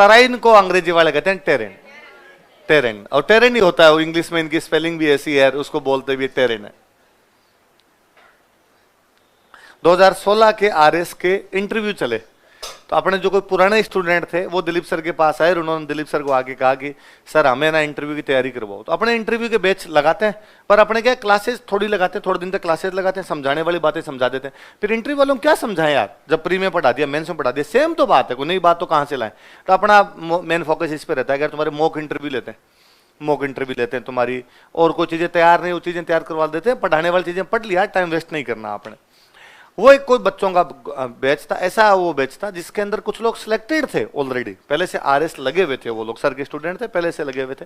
तराइन को अंग्रेजी वाले कहते हैं टेरेन, टेरेन, और टेरेन ही होता है वो, इंग्लिश में इनकी स्पेलिंग भी ऐसी है, उसको बोलते भी टेरेन है। 2016 के आरएस के इंटरव्यू चले, तो अपने जो कोई पुराने स्टूडेंट थे वो दिलीप सर के पास आए और उन्होंने दिलीप सर को आके कहा कि सर हमें ना इंटरव्यू की तैयारी करवाओ। तो अपने इंटरव्यू के बैच लगाते हैं, पर अपने क्या क्लासेस थोड़ी लगाते हैं, थोड़े दिन तक क्लासेस लगाते हैं, समझाने वाली बातें समझा देते हैं। फिर इंटरव्यू वालों को क्या समझाएं यार, जब प्री में पढ़ा दिया, मेंस में पढ़ा दिया, सेम तो बात है, कोई नई बात तो कहाँ से लाएं। तो अपना मेन फोकस इस पर रहता है, अगर तुम्हारे मॉक इंटरव्यू लेते हैं, मॉक इंटरव्यू लेते हैं तुम्हारी, और कोई चीजें तैयार नहीं, वो चीजें तैयार करवा देते हैं, पढ़ाने वाली चीजें पढ़ लिया, टाइम वेस्ट नहीं करना आपने। वो एक कोई बच्चों का बैच था, ऐसा वो बैच था जिसके अंदर कुछ लोग सिलेक्टेड थे ऑलरेडी, पहले से आरएस लगे हुए थे, वो लोग सर के स्टूडेंट थे, पहले से लगे हुए थे।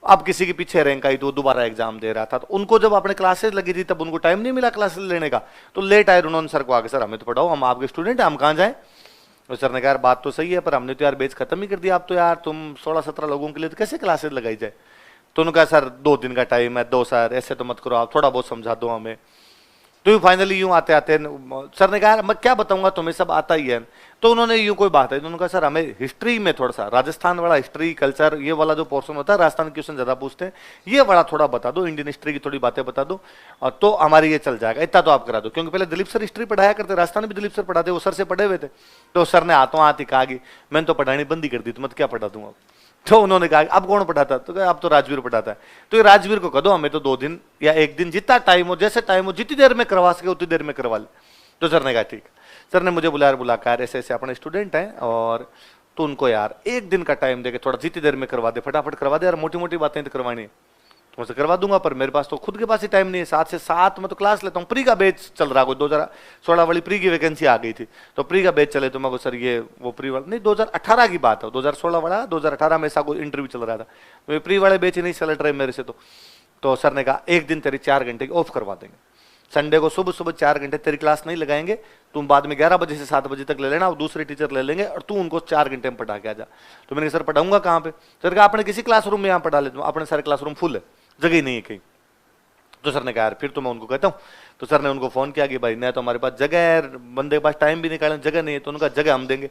अब किसी के पीछे रैंक आई तो दोबारा एग्जाम दे रहा था, तो उनको जब अपने क्लासेस लगी थी तब उनको टाइम नहीं मिला क्लासेस लेने का, तो लेट आए। उन्होंने सर को आगे, सर हमें तो पढ़ाओ, हम आपके स्टूडेंट हैं, हम कहाँ जाएं। तो सर ने कहा यार बात तो सही है, पर हमने तो यार बैच खत्म ही कर दिया, आप तो यार तुम 16-17 लोगों के लिए तो कैसे क्लासेस लगाई जाए। तो उन्होंने कहा सर 2 दिन का टाइम है, 2 सर ऐसे तो मत करो, आप थोड़ा बहुत समझा दो हमें। तो फाइनली यूं आते आते सर ने कहा मैं क्या बताऊंगा, तुम्हें सब आता ही है। तो उन्होंने यूं कोई बात है, उन्होंने कहा सर हमें हिस्ट्री में थोड़ा सा, राजस्थान वाला हिस्ट्री कल्चर ये वाला जो पोर्शन होता है, राजस्थान क्वेश्चन ज्यादा पूछते हैं, ये वाला थोड़ा बता दो, इंडियन हिस्ट्री की थोड़ी बातें बता दो, और तो हमारी ये चल जाएगा, इतना तो आप करा दो। क्योंकि पहले दिलीप सर हिस्ट्री पढ़ाया करते, राजस्थान भी दिलीप सर पढ़ाते, वो सर से पढ़े हुए थे। तो सर ने हाथों हाथ ही कहा कि मैंने तो पढ़ानी बंद ही कर दी, तो मैं क्या पढ़ा दूंगा। तो उन्होंने कहा अब कौन पढ़ाता, तो अब तो राजवीर पढ़ाता है। तो ये राजवीर को कह दो, हमें तो 2 दिन या 1 दिन, जितना टाइम हो, जैसे टाइम हो, जितनी देर में करवा सके उतनी देर में करवा ले। तो सर ने कहा ठीक। सर ने मुझे बुलाकर ऐसे ऐसे अपने स्टूडेंट हैं, और तो उनको यार 1 दिन का टाइम देके थोड़ा जितनी देर में करवा दे, फटाफट करवा दे यार, मोटी मोटी बातें तो करवानी है। तो मैं करवा दूंगा, पर मेरे पास तो खुद के पास ही टाइम नहीं है, 7 से 7 मैं तो क्लास लेता हूँ, प्री का बैच चल रहा, कोई 2016 वाली प्री की वैकेंसी आ गई थी, तो प्री का बैच चले, तो मैं सर ये वो प्री वाला नहीं, 2018 की बात है, 2016 वाला 2018 में ऐसा कोई इंटरव्यू चल रहा था, तो ये प्री वाले बैच ही नहीं चल रहे मेरे से। तो सर ने कहा 1 दिन तेरी 4 घंटे की ऑफ करवा देंगे, संडे को सुबह सुबह 4 घंटे तेरी क्लास नहीं लगाएंगे, तुम बाद में 11 बजे से 7 बजे तक ले लेना, और दूसरे टीचर ले लेंगे, और तू उनको 4 घंटे में पढ़ा के आ जा। तो मैंने कहा सर पढ़ाऊंगा कहाँ पे। सर कहा अपने किसी क्लासरूम में यहाँ पढ़ा लेता हूँ, अपने सारे क्लासरूम फुल है, जगह ही नहीं है कहीं। तो सर ने कहा यार फिर तो मैं उनको कहता हूँ। तो सर ने उनको फोन किया कि भाई नहीं तो हमारे पास जगह है, बंदे के पास टाइम भी निकालने जगह नहीं है। तो उनका जगह हम देंगे,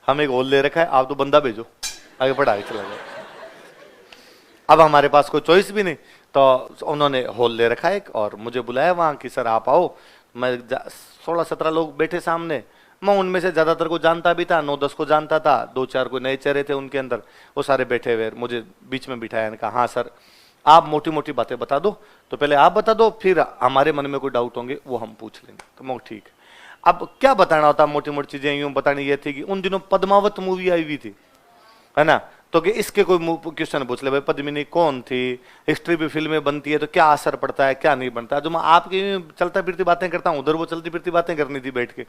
हम एक हॉल ले रखा है, आप तो बंदा भेजो, आगे पढ़ाई चला जाए। अब हमारे पास कोई चॉइस भी नहीं, तो उन्होंने हॉल ले रखा है और मुझे बुलाया वहां कि सर आप आओ। मैं 16-17 लोग बैठे सामने, मैं उनमें से ज्यादातर को जानता भी था, 9-10 को जानता था, 2-4 कोई नए चेहरे थे उनके अंदर, वो सारे बैठे हुए। मुझे बीच में बिठाया, कहा हाँ सर आप मोटी मोटी बातें बता दो, तो पहले आप बता दो, फिर हमारे मन में कोई डाउट होंगे वो हम पूछ लेंगे। तो मैं ठीक। अब क्या बताना होता, मोटी मोटी चीजें यूं बतानी ये थी कि उन दिनों पद्मावत मूवी आई हुई थी, है ना, तो कि इसके कोई क्वेश्चन पूछ ले, भाई पद्मिनी कौन थी, हिस्ट्री भी फिल्में बनती है तो क्या असर पड़ता है क्या नहीं बनता। जो मैं आपकी चलता फिरती बातें करता हूँ, उधर वो चलती फिरती बातें करनी थी बैठ के,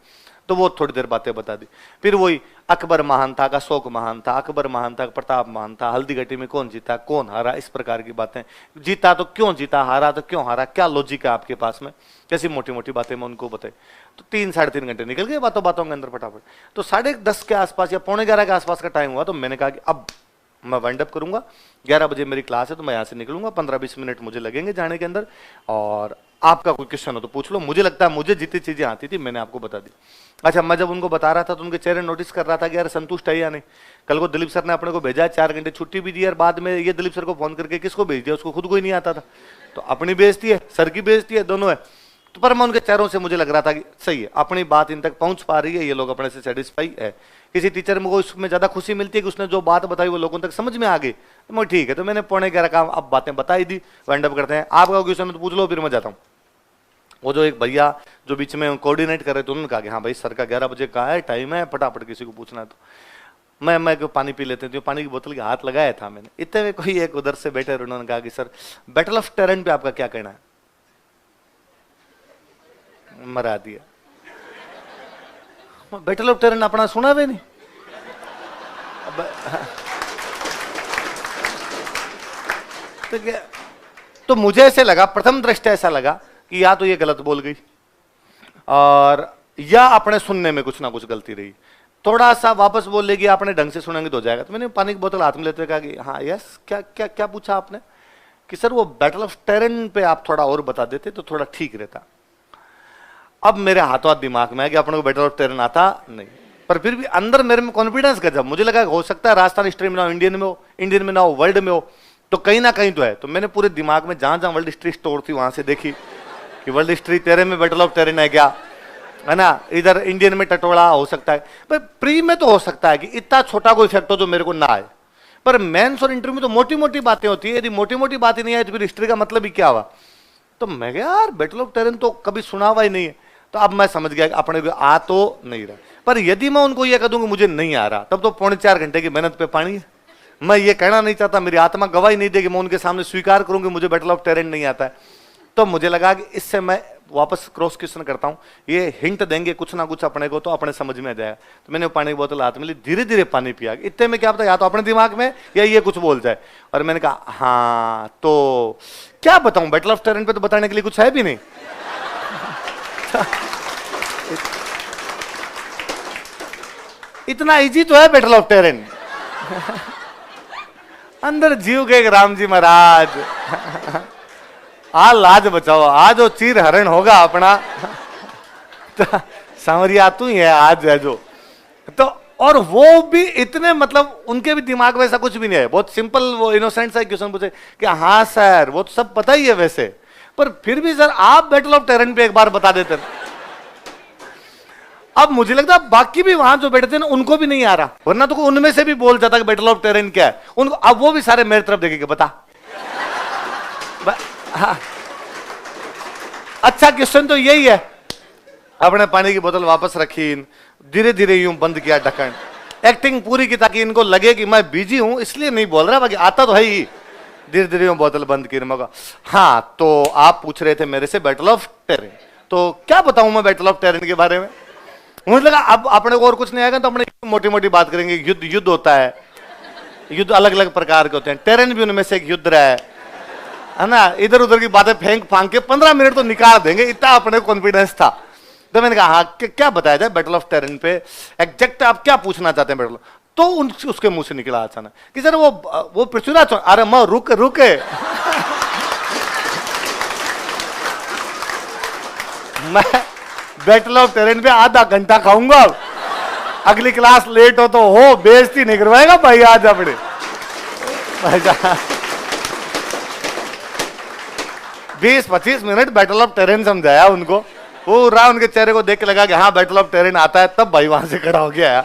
तो वो थोड़ी देर बातें बता दी। फिर वही अकबर महान था का अशोक महान था, अकबर महान था प्रताप महान था, हल्दी घाटी में कौन जीता कौन हारा, इस प्रकार की बातें। जीता तो क्यों जीता, हारा तो क्यों हारा, क्या लॉजिक है आपके पास में, कैसी मोटी मोटी बातें मैं उनको बताई। तो 3-3.5 घंटे निकल गए बातों बातों के अंदर फटाफट। तो 10:30 के आसपास या 11:45 के आसपास का टाइम हुआ, तो मैंने कहा कि अब मैं वाइंड अप करूंगा, 11 बजे मेरी क्लास है, तो मैं यहाँ से निकलूंगा, 15-20 मिनट मुझे लगेंगे जाने के अंदर, और आपका कोई क्वेश्चन हो तो पूछ लो। मुझे लगता है मुझे जितनी चीजें आती थी मैंने आपको बता दी। अच्छा, मैं जब उनको बता रहा था तो उनके चेहरे नोटिस कर रहा था कि यार संतुष्ट है या नहीं। कल को दिलीप सर ने अपने को भेजा, 4 घंटे छुट्टी भी दी, और बाद में ये दिलीप सर को फोन करके किसको भेज दिया, उसको खुद को ही नहीं आता था। तो अपनी बेइज्जती है, सर की बेइज्जती है, दोनों है। तो पर मैं उनके चेहरों से मुझे लग रहा था कि सही है, अपनी बात इन तक पहुंच पा रही है, ये लोग अपने से सेटिस्फाई है। किसी टीचर को इसमें ज्यादा खुशी मिलती है कि उसने जो बात बताई वो लोगों तक समझ में आ गई, तो मैं ठीक है। तो मैंने 11:15 का अब बातें बताई दी, वाइंड अप करते हैं। आपका क्वेश्चन तो पूछ लो, फिर मैं जाता हूँ। वो जो एक भैया जो बीच में कोऑर्डिनेट कर रहे थे, उन्होंने कहा कि हाँ भाई सर का 11 बजे का है टाइम है, फटाफट किसी को पूछना है। तो मैं पानी पी लेते थे, पानी की बोतल के हाथ लगाया था मैंने, इतने में कोई एक उधर से बैठे, उन्होंने कहा कि सर बैटल ऑफ टेरन पे आपका क्या कहना है। मरा दिया। बैटल ऑफ टेरन अपना सुना भी नहीं। तो मुझे ऐसे लगा, प्रथम दृष्टया ऐसा लगा कि या तो ये गलत बोल गई, और या अपने सुनने में कुछ ना कुछ गलती रही। थोड़ा सा वापस बोल लेगी, आपने ढंग से सुनेंगे तो हो जाएगा। तो मैंने पानी की बोतल हाथ में लेते कहा कि हाँ यस, क्या क्या क्या पूछा आपने, कि सर वो बैटल ऑफ टेरन पे आप थोड़ा और बता देते तो थोड़ा ठीक रहता। अब मेरे हाथों हाथ दिमाग में है कि अपने को बैटल ऑफ टेरन आता नहीं, पर फिर भी अंदर मेरे में कॉन्फिडेंस गजब, मुझे लगा हो सकता है राजस्थान हिस्ट्री में ना हो, इंडियन में ना हो, वर्ल्ड में हो, तो कहीं ना कहीं तो है। तो मैंने पूरे दिमाग में जहां जहां वर्ल्ड हिस्ट्री स्टोर थी वहां से देखी कि वर्ल्ड हिस्ट्री तेरे में बैटल ऑफ टेरेन है क्या, है ना, इधर इंडियन में टटोला हो सकता है, पर प्री में तो हो सकता है कि इतना छोटा कोई फैक्ट हो जो मेरे को ना आए, पर मेंस और इंटरव्यू में तो मोटी मोटी बातें होती है, यदि मोटी मोटी बातें नहीं आई तो फिर हिस्ट्री का मतलब ही क्या हुआ। तो मैं कहा यार बैटल ऑफ टेरेन तो कभी सुना हुआ ही नहीं है। तो अब मैं समझ गया कि अपने को आ तो नहीं रहा, पर यदि मैं उनको यह कह दूं कि मुझे नहीं आ रहा, तब तो 3.25 घंटे की मेहनत पे पानी है। मैं ये कहना नहीं चाहता, मेरी आत्मा गवाही नहीं देगी, मैं उनके सामने स्वीकार करूंगी मुझे बैटल ऑफ टेरेन नहीं आता है। तो मुझे लगा कि इससे मैं वापस क्रॉस क्वेश्चन करता हूं, ये हिंट देंगे कुछ ना कुछ अपने को, तो अपने समझ में आ जाएगा। तो मैंने पानी की बोतल हाथ में ली, धीरे धीरे पानी पिया, इतने में क्या पता या तो अपने दिमाग में या ये कुछ बोल जाए। और मैंने कहा हाँ, तो क्या बताऊं, बैटल ऑफ टेरेन पे तो बताने के लिए कुछ है भी नहीं। इतना इजी तो है बैटल ऑफ टेरेन। अंदर जीव गए राम जी महाराज, आ लाज बचाओ, आज वो चीर हरण होगा अपना, तो सांवरिया तू ही है आज है जो। तो और वो भी इतने, मतलब उनके भी दिमाग में ऐसा कुछ भी नहीं है, बहुत सिंपल वो इनोसेंट सा क्वेश्चन पूछे कि हाँ सर वो तो सब पता ही है वैसे, पर फिर भी सर आप बैटल ऑफ टेरेन पे एक बार बता देते। अब मुझे लगता है बाकी भी वहां जो बैठे थे ना उनको भी नहीं आ रहा, वरना तो उनमें से भी बोल जाता कि बैटल ऑफ टेरेन क्या है उनको। अब वो भी सारे मेरी तरफ देखेंगे, बता। हाँ। अच्छा क्वेश्चन तो यही है। अपने पानी की बोतल वापस रखी, धीरे धीरे यूं बंद किया ढक्कन, एक्टिंग पूरी की ताकि इनको लगे कि मैं बिजी हूं इसलिए नहीं बोल रहा, बाकी आता तो है ही। धीरे धीरे यूं बोतल बंद की, मगा हाँ तो आप पूछ रहे थे मेरे से बैटल ऑफ टेरेन, तो क्या बताऊं मैं बैटल ऑफ टेरेन के बारे में। मुझे लगा अब अपने को और कुछ नहीं आएगा तो अपने मोटी मोटी बात करेंगे, युद्ध होता है, युद्ध अलग अलग प्रकार के होते हैं, टेरेन भी उनमें से एक युद्ध रहा है ना, इधर उधर की बातें फेंक फांक के 15 मिनट तो निकाल देंगे, इतना अपने कॉन्फिडेंस था। तो मैंने कहा हाँ क्या बताया जाए बैटल ऑफ टेरेन पे, एग्जैक्ट आप क्या पूछना चाहते हैं बैटल। तो उसके मुंह से निकला अचानक कि सर वो पृथ्वीराज, अरे मैं रुके मैं बैटल ऑफ टेरेन पे आधा घंटा खाऊंगा, अगली क्लास लेट हो बेइज्जती नहीं करवाएगा भाई आज अपने। 20-25 मिनट बैटल ऑफ टेरेन समझाया उनको, पूरा उनके चेहरे को देख के लगा कि हाँ बैटल ऑफ टेरेन आता है, तब भाई वहां से खड़ा हो गया।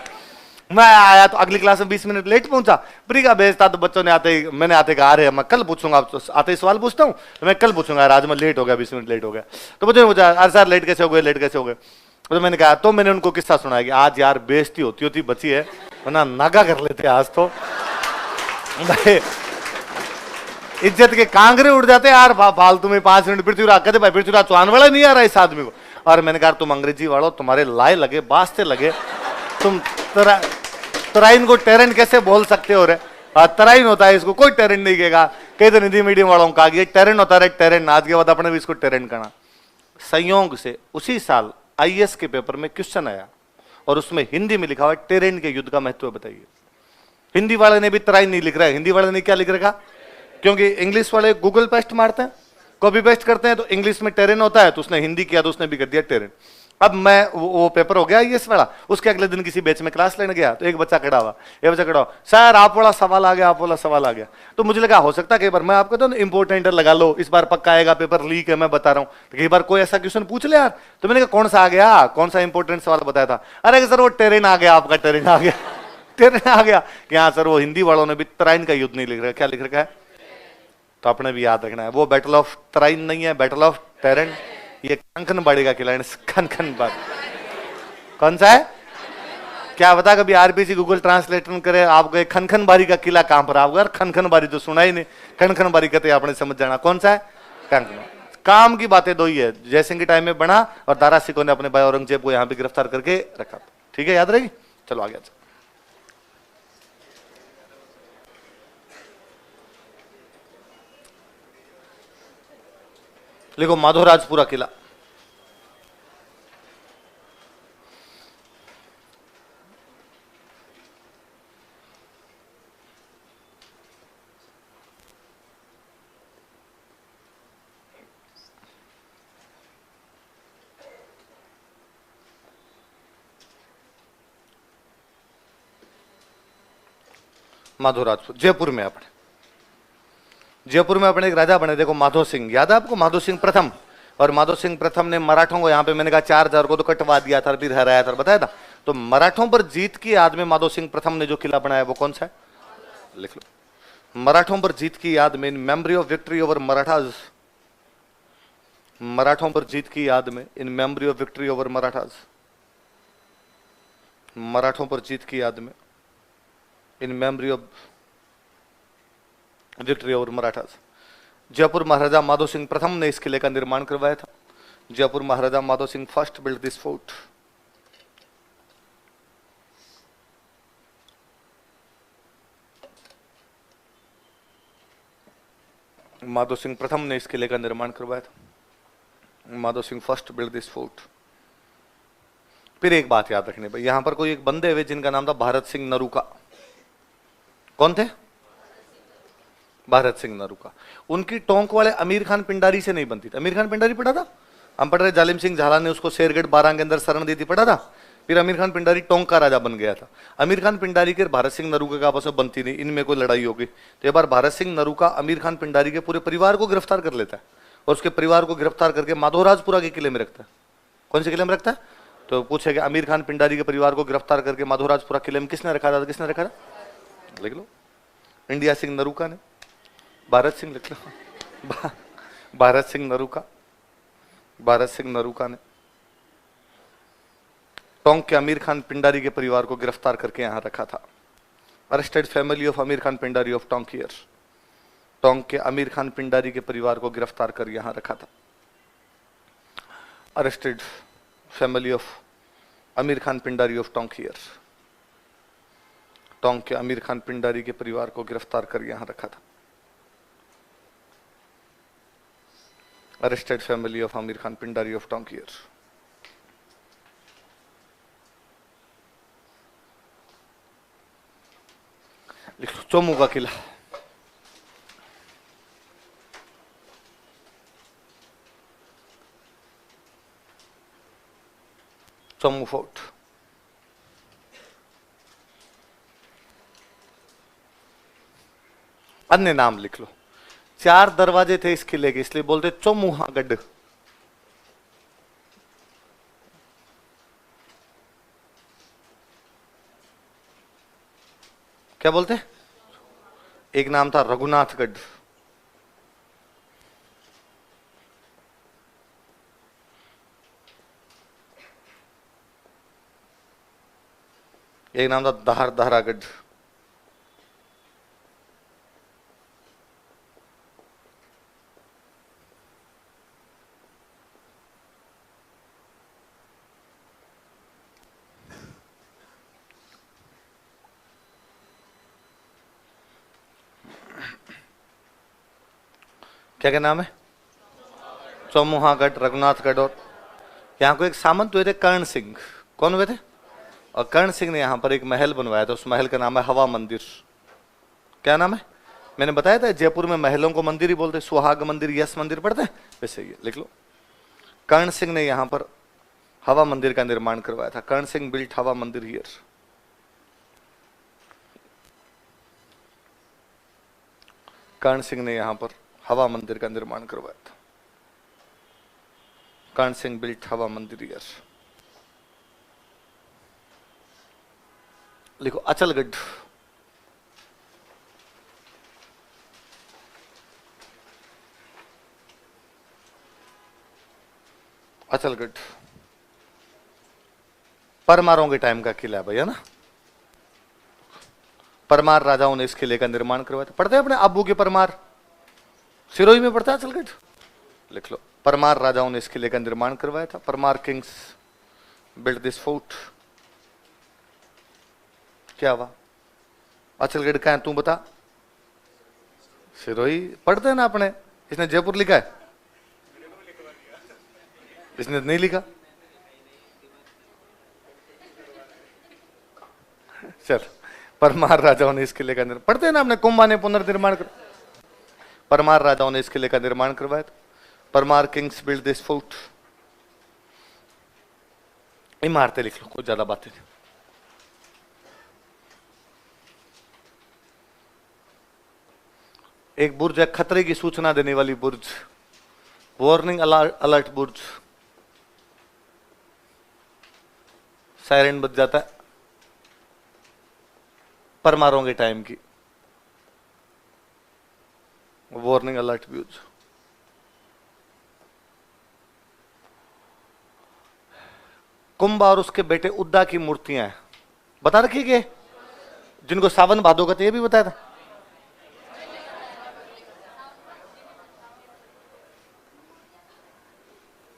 मैं आया तो अगली क्लास में 20 मिनट लेट पहुंचा, प्री का बेच था, तो बच्चों ने मैंने आते कहा अरे मैं कल पूछूंगा, आते ही सवाल पूछता हूँ तो मैं कल पूछूंगा, आज मैं लेट हो गया, 20 मिनट लेट हो गया। तो बच्चों ने पूछा अरे सर लेट कैसे हो गए। तो मैंने कहा, तो मैंने उनको किस्सा सुनाया कि आज यार बेइज्जती होती बची है, वरना नागा कर लेते आज तो इज्जत के कांगरे उड़ जाते यार फालतू में 5 मिनट। पृथ्वीराज कहते भाई पृथ्वीराज चौहान वाला नहीं आ रहा इस आदमी को। और मैंने कहा तुम अंग्रेजी वालों, तुम्हारे लाए लगे बास्ते लगे, तुम तराइन को टेरेन कैसे बोल सकते हो रे, तराइन होता है इसको, कोई टेरेन नहीं कहेगा। कई तो हिंदी मीडियम वालों का टेरेन होता है, टेरेन, आज के बाद अपने भी इसको टेरेन करना। संयोग से उसी साल आईएएस के पेपर में क्वेश्चन आया और उसमें हिंदी में लिखा हुआ टेरेन के युद्ध का महत्व बताइए। हिंदी वाले ने भी तराइन नहीं लिख रहा है, हिंदी वाले ने क्या लिख रखा, क्योंकि इंग्लिश वाले गूगल पेस्ट मारते हैं, कॉपी पेस्ट करते हैं, तो इंग्लिश में टेरेन होता है, तो उसने हिंदी किया तो उसने भी कर दिया टेरेन। अब मैं वो पेपर हो गया ये वाला, उसके अगले दिन किसी बैच में क्लास लेने गया तो एक बच्चा खड़ा हुआ, सर आप वाला सवाल आ गया। तो मुझे लगा हो सकता है कई बार मैं आपको तो इंपोर्टेंट लगा लो, इस बार पक्का आएगा, पेपर लीक है मैं बता रहा हूँ, तो कई बार कोई ऐसा क्वेश्चन पूछ ले यार। तो मैंने कहा कौन सा आ गया, कौन सा इंपोर्टेंट सवाल बताया था। अरे सर वो टेरेन आ गया, आपका टेरेन आ गया। टेरेन आ गया कि हाँ सर वो हिंदी वालों ने भी तराइन का युद्ध नहीं लिख रखा, क्या लिख रखा है। तो आपने भी याद रखना है, वो बैटल ऑफ तराइन नहीं है, बैटल ऑफ टेरेन। ये कंकनबाड़ी का किला है, कंकनबाड़ी कौन सा है क्या बता, कभी आरपीसी गूगल ट्रांसलेटर करे आपको खनखनबाड़ी का किला कहां पर, आपको यार खनखनबाड़ी तो सुना ही नहीं, खनखनबाड़ी कहते आपने समझ जाना कौन सा है, कंकन। काम की बातें दो ही है, जयसिंह के टाइम में बना और दारा सिकों ने अपने भाई औरंगजेब को यहां भी गिरफ्तार करके रखा। ठीक है, याद रहेगी। चलो आगे। लिखो माधोराजपुरा किला। माधोराजपुर, जयपुर में अपने, जयपुर में अपने एक राजा बने, देखो माधो सिंह, याद है आपको माधो सिंह प्रथम। और माधो सिंह प्रथम ने मराठों को यहाँ पे मैंने कहा 4000 को तो कटवा दिया था, फिर हराया था, बताया था। तो मराठों पर जीत की याद में माधो सिंह प्रथम ने जो किला बनाया वो कौन सा है, लिख लो। मराठों पर जीत की याद में, in memory of victory over Marathas, मराठों पर जीत की याद में, in memory of victory over Marathas, मराठों पर जीत की याद में, in memory of victory over Marathas. Jaipur महाराजा माधो सिंह प्रथम ने इस किले का निर्माण करवाया था। जयपुर महाराजा Madho Singh first build this fort. Madho Singh प्रथम ने इस किले का निर्माण करवाया था। Madho Singh first build this fort. फिर एक बात याद रखनी भाई, यहां पर कोई एक बंदे हुए जिनका नाम था भारत सिंह नरूका। कौन थे? भारत सिंह नरूका। उनकी टोंक वाले अमीर खान पिंडारी से नहीं बनती थी। अमीर खान पिंडारी पढ़ा था हम, पढ़ रहे जालिम सिंह झाला ने उसको शेरगढ़ 12 के अंदर शरण दी थी, पढ़ा था। फिर अमीर खान पिंडारी टोंक का राजा बन गया था। अमीर खान पिंडारी के भारत सिंह नरूका का आपस में बनती नहीं, इनमें कोई लड़ाई हो गई। तो एक बार भारत सिंह नरूका अमीर खान पिंडारी के पूरे परिवार को गिरफ्तार कर लेता है और उसके परिवार को गिरफ्तार करके माधोराजपुरा के किले में रखता है। कौन से किले में रखता है? तो पूछेगा अमीर खान पिंडारी के परिवार को गिरफ्तार करके माधोराजपुरा किले में किसने रखा था? किसने रखा था? लिख लो, इंडिया सिंह नरूका ने। भारत सिंह लिख लो, भारत सिंह नरूका, भारत सिंह नरूका ने टोंक के अमीर खान पिंडारी के परिवार को गिरफ्तार करके यहां रखा था। अरेस्टेड फैमिली ऑफ अमीर खान पिंडारी ऑफ टोंक हियर। टोंक के अमीर खान पिंडारी के परिवार को गिरफ्तार कर यहां रखा था। अरेस्टेड फैमिली ऑफ अमीर खान पिंडारी ऑफ टोंक हियर। टोंक के अमीर खान पिंडारी के परिवार को गिरफ्तार कर यहां रखा था। अरेस्टेड फैमिली ऑफ अमीर खान पिंडारी ऑफ टोंक हियर। लिख लो, चोमू का किला। चोमू फोर्ट। अन्य नाम लिख लो। 4 दरवाजे थे इस किले के, इसलिए बोलते चोमुहागढ़। क्या बोलते? एक नाम था रघुनाथगढ़, एक नाम था धारागढ़, क्या क्या नाम है? चौमुहागढ़, रघुनाथगढ़। और यहाँ को एक सामंत हुए थे कर्ण सिंह। कौन हुए थे? और कर्ण सिंह ने यहाँ पर एक महल बनवाया था, उस महल का नाम है हवा मंदिर। क्या नाम है? मैंने बताया था जयपुर में महलों को मंदिर ही बोलते, सुहाग मंदिर, यश मंदिर पढ़ते हैं, वैसे ही लिख लो। कर्ण सिंह ने यहाँ पर हवा मंदिर का निर्माण करवाया था। कर्ण सिंह बिल्ट हवा मंदिर हियर। कर्ण सिंह ने यहाँ पर हवा मंदिर का निर्माण करवाया था। कर्ण सिंह बिल्ट हवा मंदिर हियर। लिखो अचलगढ़। अचलगढ़ परमारों के टाइम का किला है भैया ना। परमार राजाओं ने इस किले का निर्माण करवाया था। पढ़ते हैं अपने अब्बू के परमार, सिरोही में पड़ता है अचलगढ़। लिख लो, परमार राजाओं ने इस किले का निर्माण करवाया था। Parmar Kings build this fort. क्या हुआ? अचलगढ़ का है, तू बता। सिरोही पढ़ते हैं ना अपने। इसने जयपुर लिखा है, इसने नहीं लिखा। चल, परमार राजाओं ने इस किले का निर्माण, पढ़ते हैं ना अपने, कुंभा ने पुनर्निर्माण कर, परमार राजाओं ने इस किले का निर्माण करवाया था। Parmar Kings build this fort. इमारतें लिख लो, कोई ज्यादा बातें नहीं। एक बुर्ज है खतरे की सूचना देने वाली बुर्ज, वार्निंग अलर्ट बुर्ज, सायरन बज जाता है परमारों के टाइम की, वार्निंग अलर्ट बुर्ज। कुंभ और उसके बेटे उद्दा की मूर्तियां हैं, बता रखी है जिनको सावन भादो कहते, ये भी बताया था।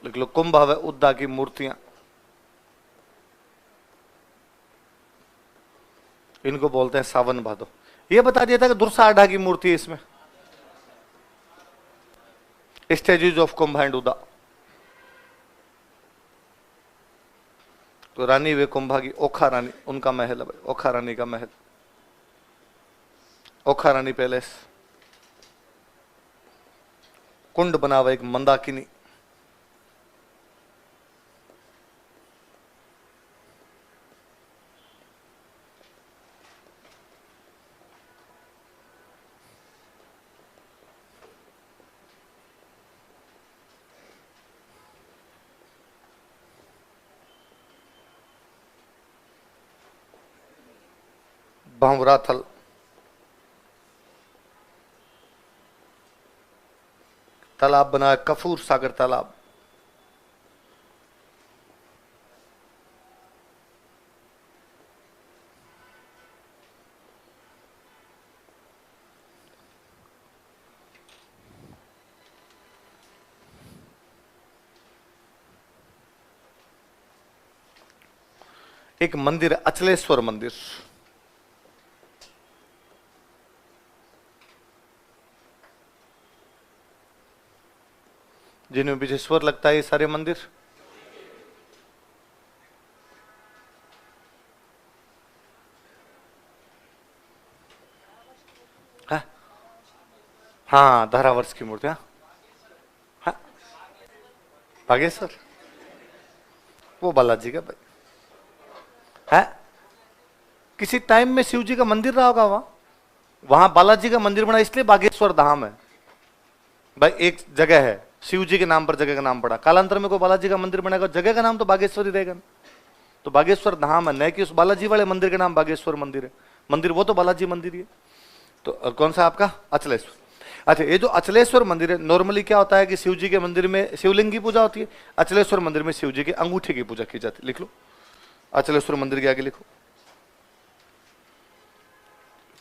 लिख लो, कुंभ व उद्दा की मूर्तियां, इनको बोलते हैं सावन भादो। ये बता दिया था कि दुर्सा आढ़ा की मूर्ति है इसमें, स्टेजेस ऑफ कुंभ एंड उद्दा। तो रानी वे कुंभा की ओखा रानी, उनका महल है भाई, ओखा रानी का महल, ओखा रानी पैलेस। कुंड बना हुआ एक मंदाकिनी, भावराथल, तालाब बना है कफूर सागर तालाब, एक मंदिर अचलेश्वर मंदिर, जिनमें विजेश्वर लगता है, ये सारे मंदिर। हाँ धारावर्ष की मूर्ति, हाँ बागेश्वर, वो बालाजी का भाई है। किसी टाइम में शिव जी का मंदिर रहा होगा वहां, वहां बालाजी का मंदिर बना, इसलिए बागेश्वर धाम है भाई। एक जगह है शिव जी के नाम पर, जगह का नाम पड़ा, कालांतर में कोई बालाजी का मंदिर बनेगा, जगह का नाम तो बागेश्वर ही रहेगा। तो बागेश्वर धाम है, न कि उस बालाजी वाले मंदिर का नाम बागेश्वर मंदिर है। मंदिर वो तो बालाजी मंदिर ही है। तो कौन सा आपका अचलेश्वर। अच्छा, ये जो अचलेश्वर मंदिर है, नॉर्मली क्या होता है कि शिव जी के मंदिर में शिवलिंग की पूजा होती है, अचलेश्वर मंदिर में शिव जी के अंगूठे की पूजा की जाती है। लिख लो, अचलेश्वर मंदिर के आगे लिखो,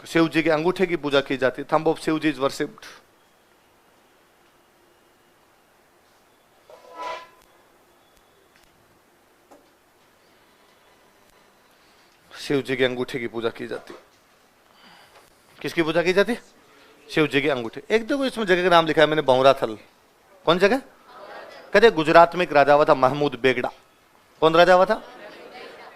शिव जी के अंगूठे की पूजा की जाती है। Thumb of Shiv ji is worshipped. Shiv ji के अंगूठे की पूजा की जाती है। किसकी पूजा की जाती है? शिव जी के अंगूठे। एक देखो इसमें जगह का नाम लिखा है मैंने, बहुराथल। कौन जगह? कहते गुजरात में एक राजा हुआ था महमूद बेगड़ा। कौन राजा हुआ था?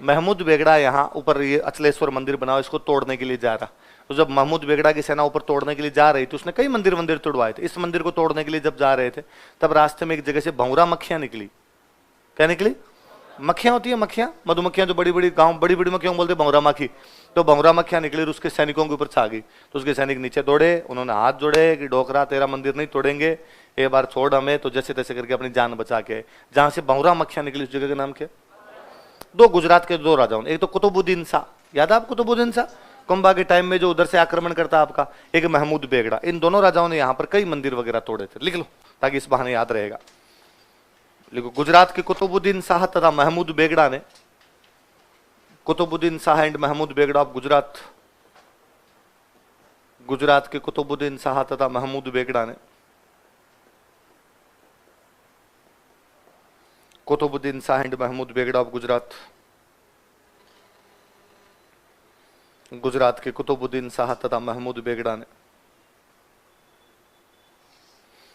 महमूद बेगड़ा। यहाँ ऊपर ये अचलेश्वर मंदिर बना, इसको तोड़ने के लिए जा रहा। तो जब महमूद बेगड़ा की सेना ऊपर तोड़ने के लिए जा रही थी, उसने कई मंदिर मंदिर तोड़वाए थे। इस मंदिर को तोड़ने के लिए जब जा रहे थे, तब रास्ते में एक जगह से भंवरा मक्खियां निकली। क्या निकली? मक्खियां होती है, मक्खियां, मधुमक्खियां, जो बड़ी बड़ी गांव बड़ी बड़ी मक्खियों बोलते भंवरा मक्खी। तो भंवरा मक्खियां निकली और उसके सैनिकों के ऊपर छा गई। तो उसके सैनिक नीचे दौड़े, उन्होंने हाथ जोड़े कि डोकरा तेरा मंदिर नहीं तोड़ेंगे, एक बार छोड़ हमें। तो जैसे तैसे करके अपनी जान बचा के, जहां से भंवरा मक्खियां निकली, उस जगह का नाम क्या? दो गुजरात के दो राजाओं, एक तो कुतुबुद्दीन शाह, याद है आप कुतुबुद्दीन शाह? कुंभा के टाइम में जो उधर से आक्रमण करता आपका, एक महमूद बेगड़ा। इन दोनों राजाओं ने यहाँ पर कई मंदिर वगैरह तोड़े थे। लिख लो ताकि इस बहाने याद रहेगा। लिखो, गुजरात के कुतुबुद्दीन शाह तथा महमूद बेगड़ा ने, कुतुबुद्दीन शाह एंड महमूद बेगड़ा ऑफ गुजरात, गुजरात के कुतुबुद्दीन शाह तथा महमूद बेगड़ा ने, कुतुबुद्दीन शाह एंड महमूद बेगड़ा ऑफ गुजरात, गुजरात के कुतुबुद्दीन शाह तथा महमूद बेगड़ा ने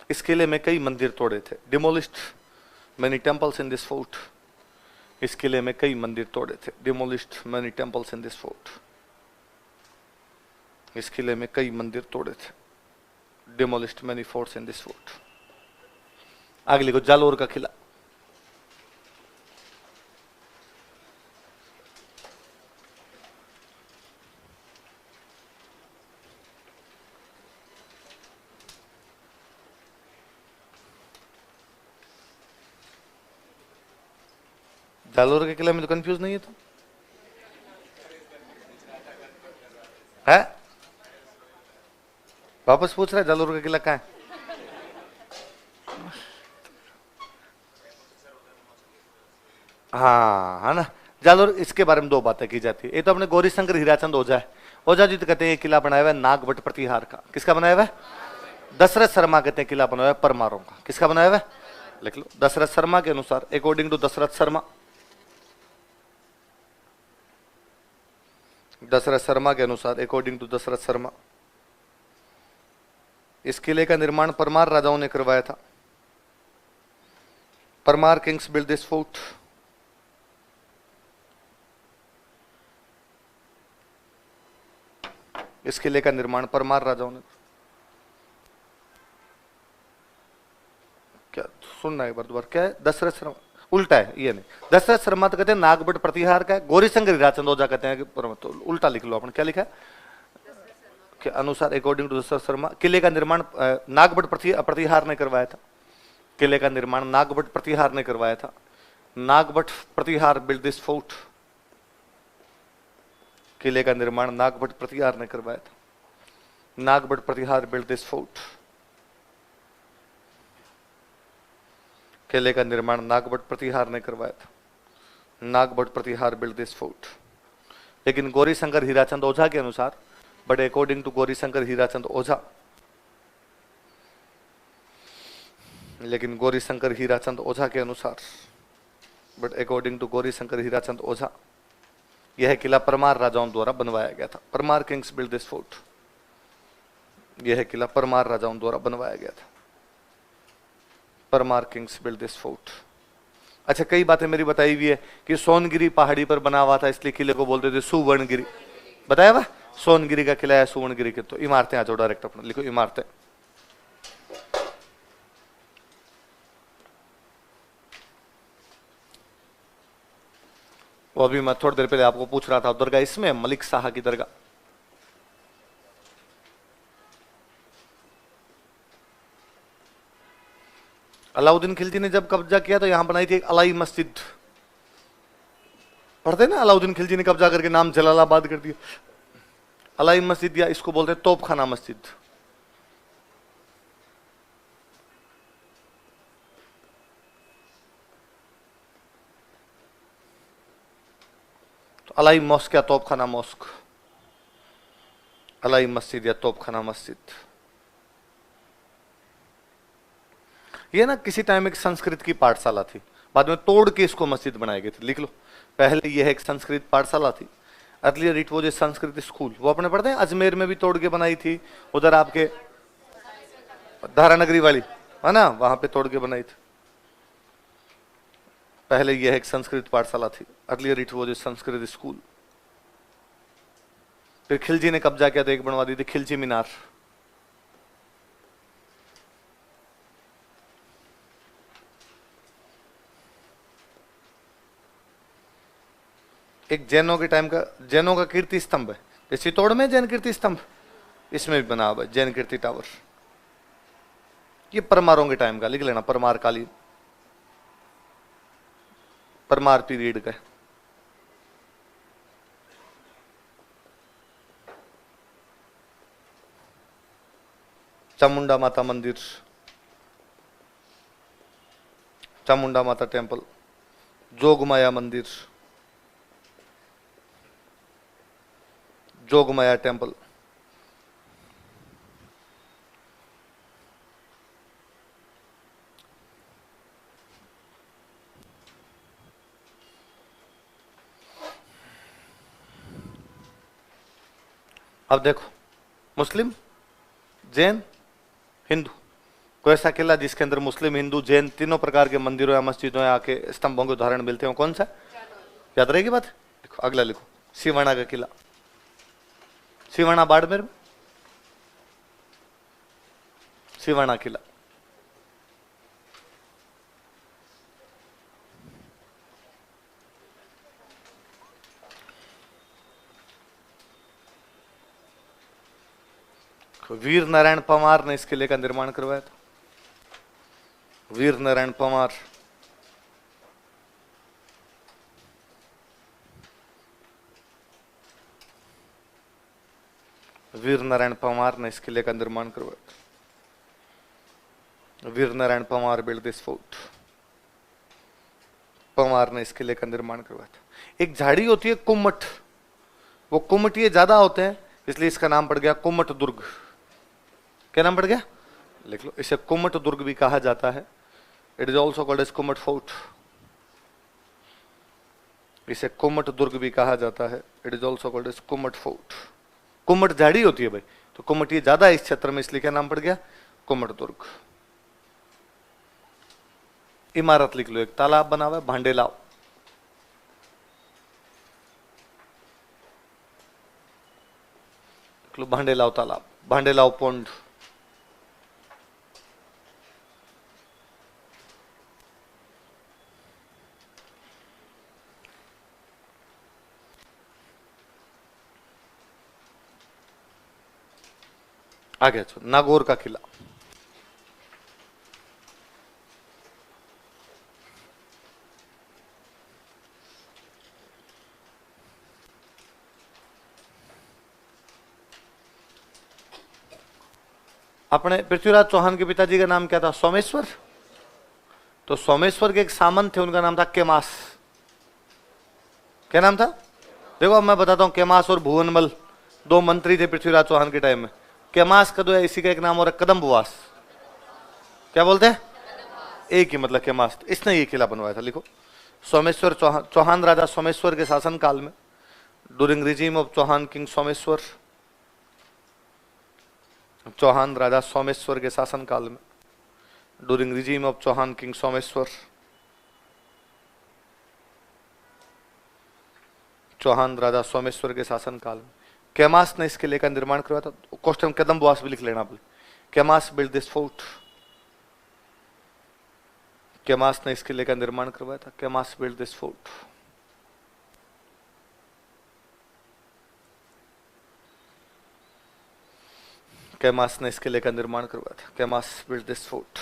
इस किले में कई मंदिर तोड़े थे। Demolished many temples in this fort. इस किले में कई मंदिर तोड़े थे। Demolished many temples in this fort. इस किले में कई मंदिर तोड़े थे। Demolished many forts in this fort. आगे लिखो, जालोर का किला। जालोर के किले में तो कंफ्यूज नहीं है तो है। वापस पूछ रहा है जालोर का किला कहाँ है? हाँ है ना। जालोर, इसके बारे में दो बातें की जाती है। एक तो अपने गौरी शंकर हीराचंद ओझा है। ओझा जी तो कहते हैं ये किला बनाया हुआ है नागभट्ट प्रतिहार का। किसका बनाया हुआ है? दशरथ शर्मा कहते हैं किला बनाया हुआ है परमारों का। किसका बनाया हुआ है? लिख लो। दशरथ शर्मा के अनुसार, अकॉर्डिंग टू दशरथ शर्मा, दशरथ शर्मा के अनुसार, अकॉर्डिंग टू दशरथ शर्मा, इस किले का निर्माण परमार राजाओं ने करवाया था। Parmar Kings build this fort. इस किले का निर्माण परमार राजाओं ने, क्या सुनना है एक बार दोबारा, क्या है? दशरथ शर्मा उल्टा है, ये नहीं। दशरथ शर्मा तो कहते हैं नागभट्ट प्रतिहार का है, गौरी शंकर हीराचंद ओझा कहते हैं कि तो उल्टा लिख लो अपन। क्या लिखा है के अनुसार, अकॉर्डिंग टू दशरथ शर्मा, किले का निर्माण नागभट्ट प्रतिहार ने करवाया था। किले का निर्माण नागभट्ट प्रतिहार ने करवाया था। Nagbhatt Pratihar build this fort. किले का निर्माण नागभट्ट प्रतिहार ने करवाया था। Nagbhatt Pratihar build this fort. किले का निर्माण नागभट्ट प्रतिहार ने करवाया था। Nagbhatt Pratihar build this fort. लेकिन गौरी शंकर हीराचंद ओझा के अनुसार, but according to Gauri Shankar Hirachand Ojha, लेकिन गौरी शंकर हीराचंद ओझा के अनुसार, but according to Gauri Shankar Hirachand Ojha, यह किला परमार राजाओं द्वारा बनवाया गया था। Parmar Kings build this fort. यह किला परमार राजाओं द्वारा बनवाया गया था। Parmar Kings build this fort. अच्छा, कई बातें मेरी बताई हुई है कि सोनगिरी पहाड़ी पर बना हुआ था, इसलिए किले को बोलते थे सुवर्णगिरी। बताया हुआ सोनगिरी का किला है, सुवर्णगिरी के। तो इमारतें आ जाओ डायरेक्ट अपना लिखो, इमारतें। वो अभी मैं थोड़ी देर पहले आपको पूछ रहा था, दरगाह इसमें मलिक शाह की दरगाह। अलाउद्दीन खिलजी ने जब कब्जा किया तो यहां बनाई थी एक अलाई मस्जिद। पढ़ते ना, अलाउद्दीन खिलजी ने कब्जा करके नाम जलालाबाद कर दिया। अलाई मस्जिद, या इसको बोलते हैं तोपखाना मस्जिद। तो अलाई मॉस्क या तोपखाना मॉस्क, अलाई मस्जिद या तोपखाना मस्जिद। ये ना किसी टाइम एक संस्कृत की पाठशाला थी, बाद में तोड़ के इसको मस्जिद बनाई गई थी। लिख लो, पहले यह एक संस्कृत पाठशाला थी। Earlier it was a Sanskrit school. वो अपने पढ़ते हैं, अजमेर में भी तोड़ के बनाई थी, उधर आपके धारानगरी वाली है ना, वहां पे तोड़ के बनाई थी। पहले यह एक संस्कृत पाठशाला थी। Earlier it was a Sanskrit school. फिर खिलजी ने कब्जा किया तो एक बनवा दी थी खिलजी मीनार। एक जैनों के टाइम का, जैनों का कीर्ति स्तंभ है, जैसे चित्तौड़ में जैन कीर्ति स्तंभ, इसमें भी बना हुआ है जैन कीर्ति टावर। ये परमारों के टाइम का, लिख लेना, परमार कालीन, परमार पीरियड का। चामुंडा माता मंदिर, चामुंडा माता टेम्पल, जोगमाया मंदिर, जोगमाया टेम्पल। अब देखो, मुस्लिम, जैन, हिंदू, कोई ऐसा किला जिसके अंदर मुस्लिम, हिंदू, जैन तीनों प्रकार के मंदिरों या मस्जिदों या आके स्तंभों के उदाहरण मिलते हैं, कौन सा? याद रहेगी बात? देखो अगला लिखो, सिवाना का किला। सिवाना बाड़मेर में, सिवाना किला। वीर नारायण पवार ने इस किले का निर्माण करवाया था। वीर नारायण पवार, वीर नारायण परमार ने इस किले का निर्माण करवाया था। Veer Narayan Parmar build this fort. Parmar ने इस किले का निर्माण करवाया था। एक झाड़ी होती है कुम्मट, वो कुम्मटिये ज्यादा होते हैं, इसलिए इसका नाम पड़ गया कुम्मट दुर्ग। क्या नाम पड़ गया? लिख लो, इसे कुम्मट दुर्ग भी कहा जाता है। It is also called as Kummat fort. इसे कुम्मट दुर्ग भी कहा जाता है। It is also called as Kummat fort. कुम्मट झाड़ी होती है भाई, तो कुम्मट ये ज्यादा है इस क्षेत्र में, इसलिए क्या नाम पड़ गया? कुम्मट दुर्ग। इमारत लिख लो, एक तालाब बना हुआ है भांडेलाव। लिख लो भांडेलाव तालाब, भांडेलाव पोंड। आगे नागौर का किला। अपने पृथ्वीराज चौहान के पिताजी का नाम क्या था? सोमेश्वर। तो सोमेश्वर के एक सामंत थे, उनका नाम था केमास। क्या नाम था? देखो अब मैं बताता हूं, केमास और भुवनमल दो मंत्री थे पृथ्वीराज चौहान के टाइम में। केमास का जो है इसी का एक नाम और कदम्बवास। क्या बोलते हैं? एक ही मतलब केमास। इसने ये किला बनवाया था। लिखो, सोमेश्वर चौहान राजा सोमेश्वर के शासन काल में, during regime of Chauhan king Someshwar, Chauhan राजा सोमेश्वर के शासन काल में, during regime of Chauhan king Someshwar, Chauhan राजा सोमेश्वर के शासन काल में केमास ने इस किले का निर्माण करवाया था। क्वेश्चन कदम्बवास भी लिख लेना आप। केमास बिल्ड दिस फोर्ट। केमास ने इस किले का निर्माण करवाया था। केमास बिल्ड दिस फोर्ट। केमास ने इस किले का निर्माण करवाया था। केमास बिल्ड दिस फोर्ट।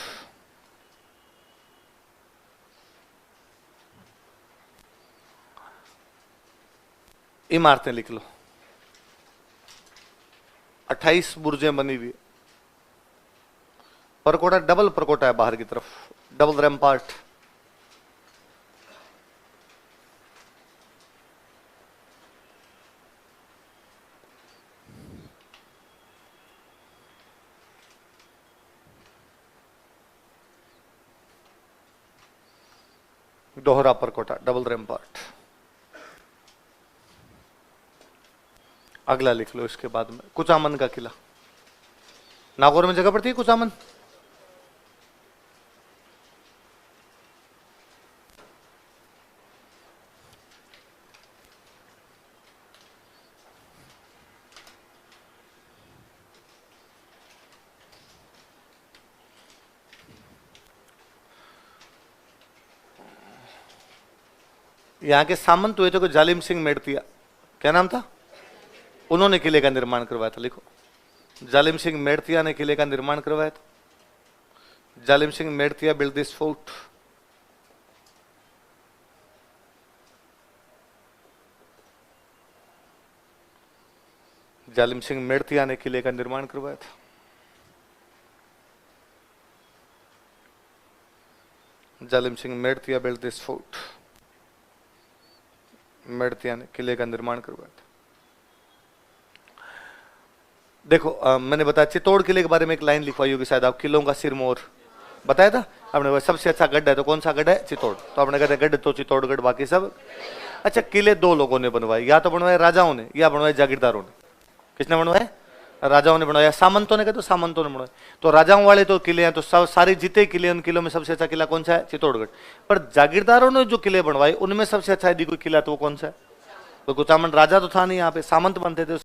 इमारतें लिख लो, 28 बुर्जें बनी हुई। परकोटा डबल परकोटा है बाहर की तरफ, डबल रैम्पार्ट। दोहरा परकोटा, डबल रैम्पार्ट। अगला लिख लो इसके बाद में, कुचामन का किला। नागौर में जगह पड़ती है कुचामन। यहां के सामंत हुए थे को जालिम सिंह मेड़तिया। क्या नाम था? उन्होंने किले का निर्माण करवाया था। लिखो, जालिम सिंह मेड़तिया ने किले का निर्माण करवाया था। Zalim Singh Mertiya build this fort. Zalim Singh Mertiya ने किले का निर्माण करवाया था। Zalim Singh Mertiya build this fort. Mertiya ने किले का निर्माण करवाया था। देखो मैंने बताया चित्तौड़ किले के बारे में एक लाइन लिखवाई होगी शायद आप, किलों का सिरमौर बताया था आपने। सबसे अच्छा गढ़ है तो कौन सा गढ़ है? चित्तौड़। तो आपने कहते गढ़ तो चित्तौड़गढ़, बाकी सब। अच्छा, किले दो लोगों ने बनवाए, या तो बनवाए राजाओं ने या बनवाए जागीरदारों ने। किसने बनवाए? राजाओं ने बनवाया। सामंतों ने कहा तो सामंतों ने बनवाए। तो राजाओं वाले तो किले हैं, तो सब सारे जीते किले, उन किलों में सबसे अच्छा किला कौन सा है? चित्तौड़गढ़। पर जागीरदारों ने जो किले बनवाए उनमें सबसे अच्छा यदि कोई किला तो वो कौन सा है? तो कुचामन राजा तो था नहीं, यहाँ पे सामंत बनते थे।